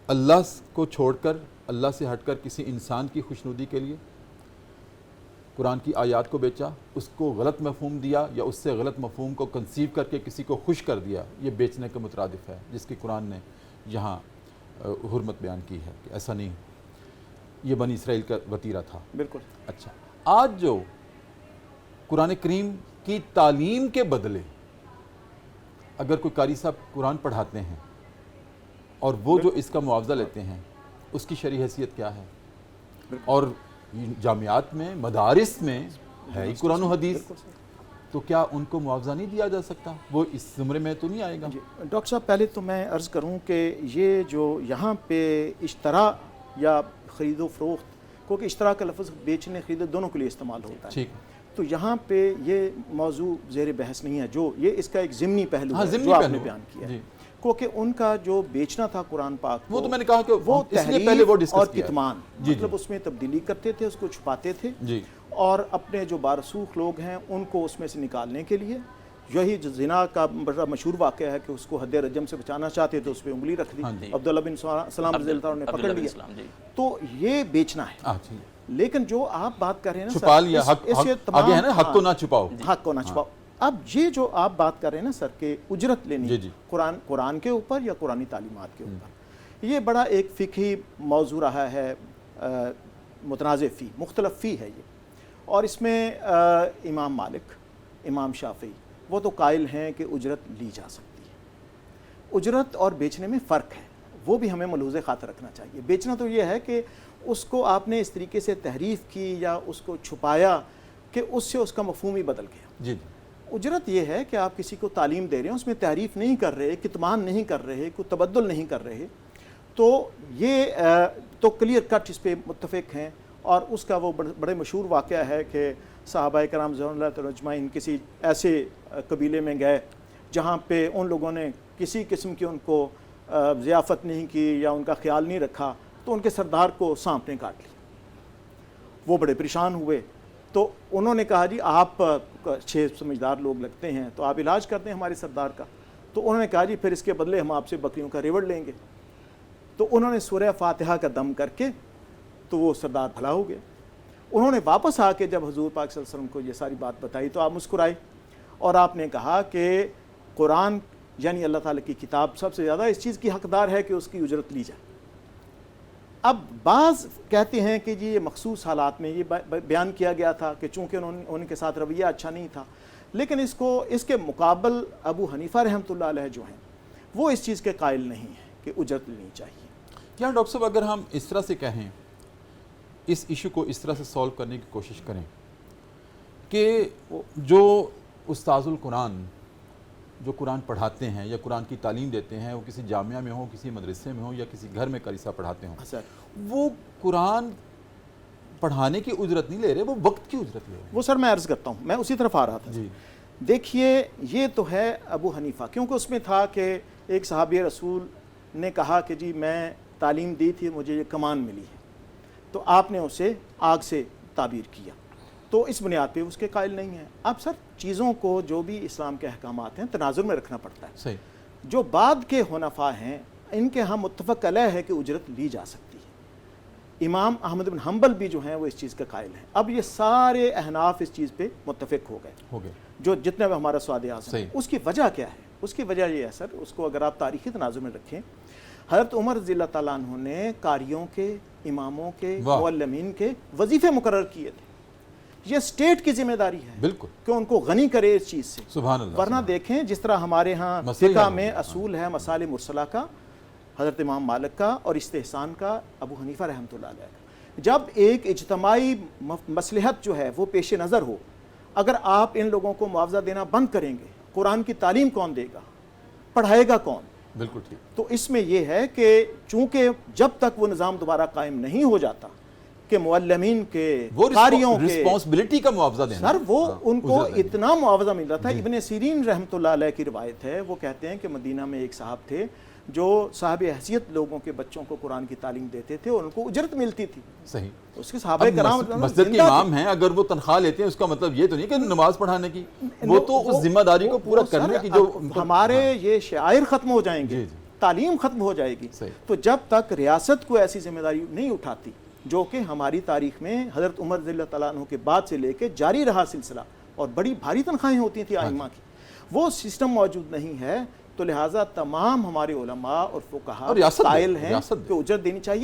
اللہ کو چھوڑ کر، اللہ سے ہٹ کر کسی انسان کی خوشنودی کے لیے قرآن کی آیات کو بیچا، اس کو غلط مفہوم دیا یا اس سے غلط مفہوم کو کنسیو کر کے کسی کو خوش کر دیا، یہ بیچنے کے مترادف ہے، جس کی قرآن نے یہاں حرمت بیان کی ہے کہ ایسا نہیں، یہ بنی اسرائیل کا وتیرہ تھا۔ بالکل۔ اچھا، آج جو قرآن کریم کی تعلیم کے بدلے اگر کوئی قاری صاحب قرآن پڑھاتے ہیں اور وہ جو اس کا معاوضہ لیتے ہیں، اس کی شرعی حیثیت کیا ہے؟ اور جامعات میں، مدارس میں ہے ہی قرآن و حدیث، تو کیا ان کو معاوضہ نہیں دیا جا سکتا؟ وہ اس زمرے میں تو نہیں آئے گا؟ ڈاکٹر صاحب، پہلے تو میں عرض کروں کہ یہ جو یہاں پہ اشترا یا خرید و فروخت، کیونکہ اشترا کا لفظ بیچنے خریدنے دونوں کے لیے استعمال ہوتا ہے، ٹھیک، تو یہاں پہ یہ موضوع زیر بحث نہیں ہے، جو یہ اس کا ایک ضمنی پہلو ہے جو آپ نے بیان کیا ہے، کیونکہ ان کا جو بیچنا تھا قرآن پاک وہ تو میں نے کہا کہ وہ تحریف اور کتمان، مطلب اس میں تبدیلی کرتے تھے، اس کو چھپاتے تھے، اور اپنے جو بارسوخ لوگ ہیں ان کو اس میں سے نکالنے کے لیے، یہی جو زنا کا بڑا مشہور واقعہ ہے کہ اس کو حد رجم سے بچانا چاہتے تھے، اس پہ انگلی رکھ دی، عبداللہ بن سلام رضی اللہ عنہ نے پکڑ لیا، تو یہ بیچنا ہے۔ لیکن جو آپ بات کر رہے ہیں نا چھپا لیا، آگے ہے نا حق کو نہ چھپاؤ، حق کو نہ چھپاؤ، اب یہ جو آپ بات کر رہے ہیں نا سر کہ اجرت لینی قرآن کے اوپر یا قرآنی تعلیمات کے اوپر، یہ بڑا ایک فقہی موضوع رہا ہے، متنازع فی، مختلف فی ہے یہ، اور اس میں امام مالک، امام شافعی وہ تو قائل ہیں کہ اجرت لی جا سکتی ہے۔ اجرت اور بیچنے میں فرق ہے، وہ بھی ہمیں ملحوظ خاطر رکھنا چاہیے۔ بیچنا تو یہ ہے کہ اس کو آپ نے اس طریقے سے تحریف کی یا اس کو چھپایا کہ اس سے اس کا مفہوم ہی بدل گیا۔ اجرت یہ ہے کہ آپ کسی کو تعلیم دے رہے ہیں، اس میں تحریف نہیں کر رہے، کتمان نہیں کر رہے، کوئی تبدل نہیں کر رہے، تو یہ تو کلیئر کٹ اس پہ متفق ہیں۔ اور اس کا وہ بڑے مشہور واقعہ ہے کہ صحابہ کرام رضوان اللہ تعالیٰ اجمعین کسی ایسے قبیلے میں گئے جہاں پہ ان لوگوں نے کسی قسم کی ان کو ضیافت نہیں کی یا ان کا خیال نہیں رکھا، تو ان کے سردار کو سانپ نے کاٹ لی، وہ بڑے پریشان ہوئے، تو انہوں نے کہا جی آپ 6 سمجھدار لوگ لگتے ہیں تو آپ علاج کرتے ہیں ہمارے سردار کا، تو انہوں نے کہا جی پھر اس کے بدلے ہم آپ سے بکریوں کا ریوڑ لیں گے، تو انہوں نے سورہ فاتحہ کا دم کر کے تو وہ سردار بھلا ہو گیا۔ انہوں نے واپس آ کے جب حضور پاک صلی اللہ علیہ وسلم کو یہ ساری بات بتائی تو آپ مسکرائے، اور آپ نے کہا کہ قرآن یعنی اللہ تعالیٰ کی کتاب سب سے زیادہ اس چیز کی حقدار ہے کہ اس کی اجرت لی جائے۔ اب بعض کہتے ہیں کہ جی یہ مخصوص حالات میں یہ بیان کیا گیا تھا کہ چونکہ ان کے ساتھ رویہ اچھا نہیں تھا، لیکن اس کے مقابل ابو حنیفہ رحمۃ اللہ علیہ جو ہیں وہ اس چیز کے قائل نہیں ہیں کہ اجرت لینی چاہیے۔ کیا ڈاکٹر صاحب اگر ہم اس طرح سے کہیں، اس ایشو کو اس طرح سے سولو کرنے کی کوشش کریں کہ جو استاذ القرآن جو قرآن پڑھاتے ہیں یا قرآن کی تعلیم دیتے ہیں، وہ کسی جامعہ میں ہوں، کسی مدرسے میں ہوں یا کسی گھر میں قاری صاحب پڑھاتے ہوں، وہ قرآن پڑھانے کی اجرت نہیں لے رہے، وہ وقت کی اجرت لے رہے ہیں۔ وہ سر میں عرض کرتا ہوں، میں اسی طرف آ رہا تھا۔ دیکھیے یہ تو ہے ابو حنیفہ، کیونکہ اس میں تھا کہ ایک صحابی رسول نے کہا کہ جی میں تعلیم دی تھی، مجھے یہ کمان ملی ہے، تو آپ نے اسے آگ سے تعبیر کیا، تو اس بنیاد پہ اس کے قائل نہیں ہیں۔ اب سر چیزوں کو جو بھی اسلام کے احکامات ہیں تناظر میں رکھنا پڑتا ہے۔ صحیح۔ جو بعد کے حنفاء ہیں ان کے ہم متفق علیہ ہے کہ اجرت لی جا سکتی ہے۔ امام احمد بن حنبل بھی جو ہیں وہ اس چیز کے قائل ہیں۔ اب یہ سارے احناف اس چیز پہ متفق ہو گئے جو جتنے بھی ہمارا سواد اعظم ہے۔ اس کی وجہ کیا ہے؟ اس کی وجہ یہ ہے سر، اس کو اگر آپ تاریخی تناظر میں رکھیں، حضرت عمر رضی اللہ تعالیٰ عنہ نے قاریوں کے، اماموں کے، معلمین کے وظیفے مقرر کیے تھے۔ یہ اسٹیٹ کی ذمہ داری ہے بالکل کہ ان کو غنی کرے اس چیز سے، سبحان اللہ۔ ورنہ دیکھیں جس طرح ہمارے ہاں فقہ میں اصول ہے مسائل مرسلہ کا حضرت امام مالک کا اور استحسان کا ابو حنیفہ رحمۃ اللہ علیہ کا، جب ایک اجتماعی مصلحت جو ہے وہ پیش نظر ہو، اگر آپ ان لوگوں کو معاوضہ دینا بند کریں گے، قرآن کی تعلیم کون دے گا، پڑھائے گا کون؟ بالکل ٹھیک۔ تو اس میں یہ ہے کہ چونکہ جب تک وہ نظام دوبارہ قائم نہیں ہو جاتا کہ معلمین کے، قاریوں کے رسپانسبلٹی کا معاوضہ دینا، سر وہ ان کو اتنا معاوضہ مل رہا تھا۔ ابن سیرین رحمۃ اللہ علیہ کی روایت ہے، وہ کہتے ہیں کہ مدینہ میں ایک صاحب تھے جو صاحب حیثیت لوگوں کے بچوں کو قرآن کی تعلیم دیتے تھے اور ان کو اجرت ملتی تھی۔ صحیح۔ اس کے صحابہ کرام مسجد کے امام ہیں، اگر وہ تنخواہ لیتے ہیں اس کا مطلب یہ تو نہیں کہ نماز پڑھانے کی، وہ تو اس ذمہ داری کو پورا کرنے کی جو ہمارے یہ شعائر ختم ہو جائیں گے تعلیم ختم ہو جائے گی. صحیح. تو جب تک ریاست کو ایسی ذمہ داری نہیں اٹھاتی جو کہ ہماری تاریخ میں حضرت عمر رضی اللہ تعالیٰ عنہ کے بعد سے لے کے جاری رہا سلسلہ, اور بڑی بھاری تنخواہیں ہوتی تھیں ائمہ کی, وہ سسٹم موجود نہیں ہے, تو لہٰذا تمام ہمارے علماء اور فقہاء قائل ہیں کہ اجرت دینی چاہیے.